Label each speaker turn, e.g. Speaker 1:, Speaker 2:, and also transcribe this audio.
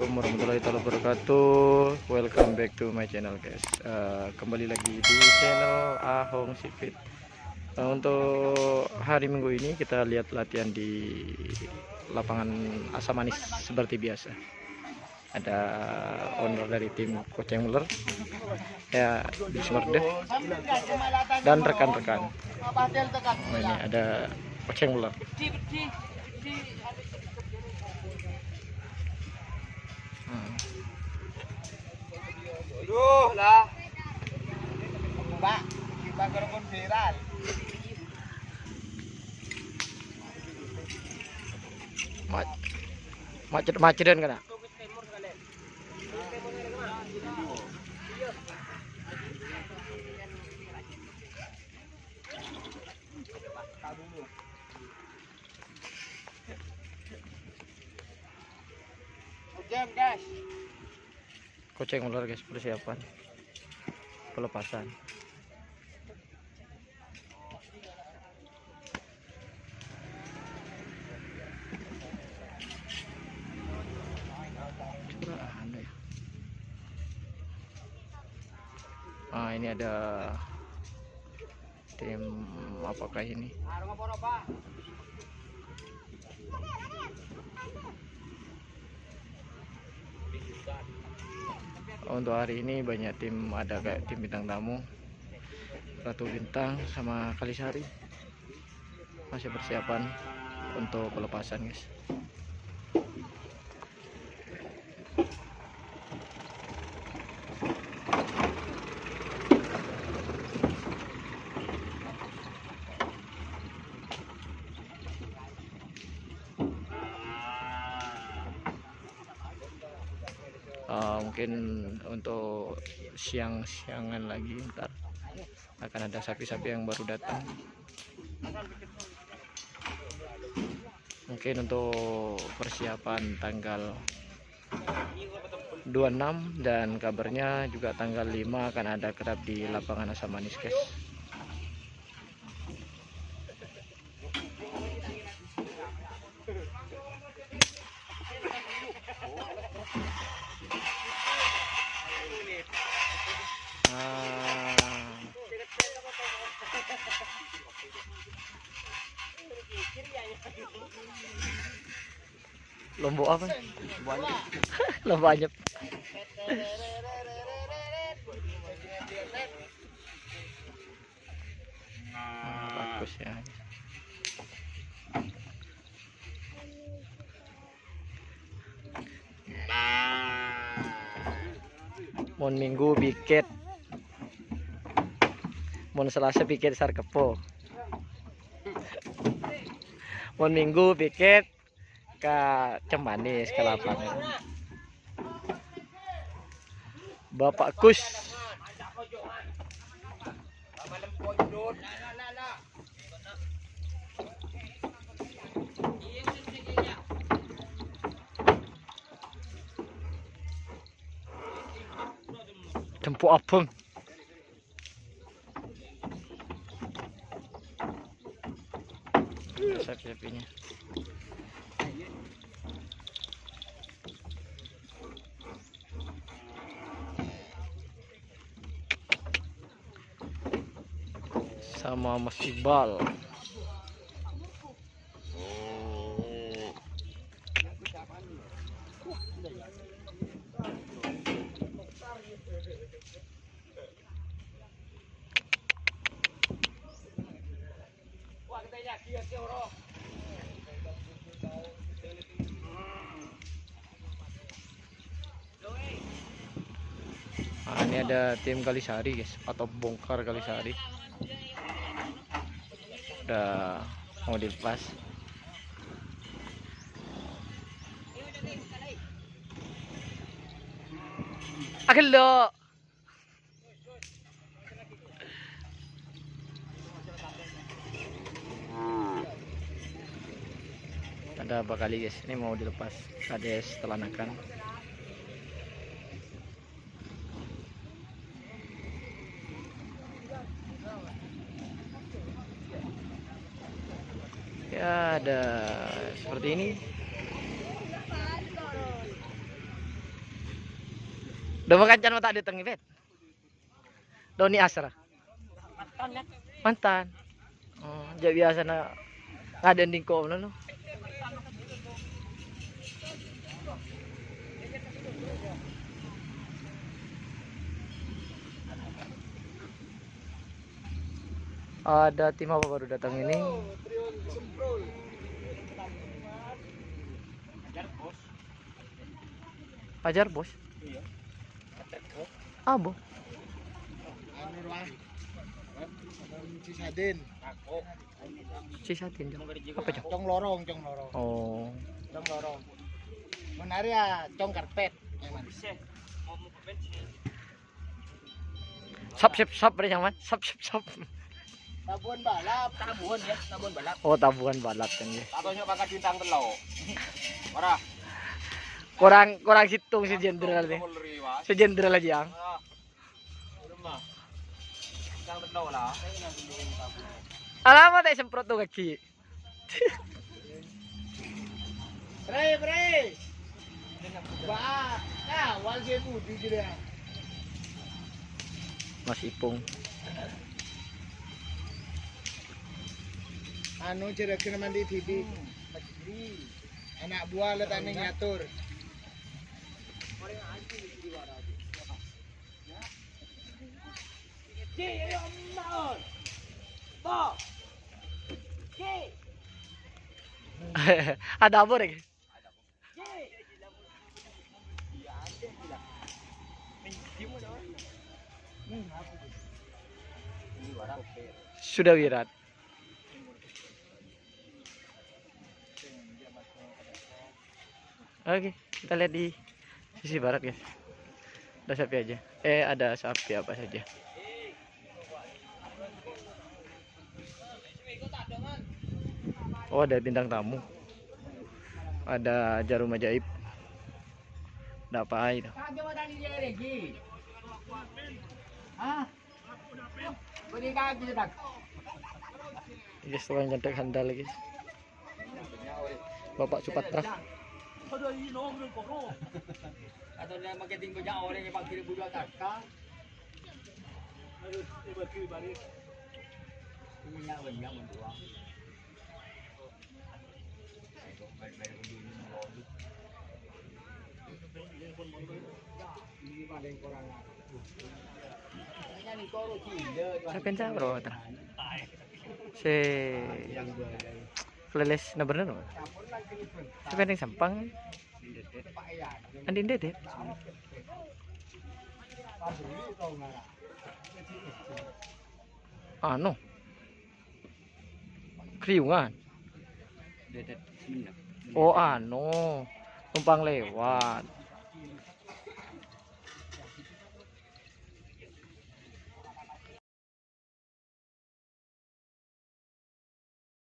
Speaker 1: Assalamualaikum warahmatullahi wabarakatuh. Welcome back to my channel guys. Kembali lagi di channel Ahong Sipit. Untuk hari Minggu ini kita lihat latihan di lapangan Asam Manis seperti biasa. Ada owner dari tim Koceng Muller ya, Bismorde, dan rekan-rekan. Ini ada Koceng Muller.
Speaker 2: Aduh lah, Mbak, kita kerbun viral.
Speaker 1: Macet-macetan kan?
Speaker 2: Jam guys.
Speaker 1: Koceng Muller guys, persiapan pelepasan. Ini ada tim apakah ini? Untuk hari ini banyak tim, ada kayak tim bintang tamu, Ratu Bintang sama Kalisari masih persiapan untuk pelepasan guys. Mungkin untuk siang-siangan lagi ntar akan ada sapi-sapi yang baru datang. Mungkin untuk persiapan tanggal 26 dan kabarnya juga tanggal 5 akan ada kirap di lapangan Asam Manis guys. Lombok apa?
Speaker 2: Banyak.
Speaker 1: Lombok anyep. Bagus ya. Mon Minggu piket, mon Selasa piket Sarkepo, mon Minggu piket ke Cemanis ke lapangan. Bapak Kus. Tempuk abang. Sapi-sapinya. Sama Mas Iqbal. Ini ada tim Kalisari guys, atau bongkar Kalisari. Udah mau dilepas. Agelo. Ada apa kali guys, ini mau dilepas. Kades telanakan. Ya ada seperti ini. Udah makan can mata datang bet. Doni Asra. Mantan. Oh, jadi biasa na ada di ko no. Ada tim apa baru datang ini? Ajar bos.
Speaker 2: Iya.
Speaker 1: Abo.
Speaker 2: Anu ruang. Cisadin.
Speaker 1: Cisatin jong. Apa jong?
Speaker 2: Cong lorong, cong lorong.
Speaker 1: Oh.
Speaker 2: Cong lorong. Menarik ya cong karpet. Emang.
Speaker 1: Sap bre yang man. Sap.
Speaker 2: Tabuan balap, tabuan ya, tabuan balap.
Speaker 1: Oh, tabuhan balap kan ya.
Speaker 2: Ataunya bakal bintang telo. Ora.
Speaker 1: Kurang situng si jenderal nih. Si jenderal aja yang.
Speaker 2: Bintang telo lah.
Speaker 1: Alamat ay semprot tuh kaki.
Speaker 2: Bre. Ba, nah, wal ge budi dia.
Speaker 1: Mas Ipung.
Speaker 2: Anu cerekeun mandi TV. Anak buah letane ngatur.
Speaker 1: Ada apa lagi? Sudah wirat. Oke, kita lihat di sisi barat guys. Ada sapi aja. Ada sapi apa saja. Oh, ada bintang tamu. Ada jarum ajaib. Ada apa itu? Guys, tukang jantek handal guys. Bapak Supatra.
Speaker 2: Atau dia marketing ko jauh orang yang pakai budak taka. Harus ibu balik. Ini yang berdua.
Speaker 1: Saya pensa bro, si Kleles na bener no? Saya penting sampang. Andin dedet. Ano? Kriungan. Oh ano, numpang lewat.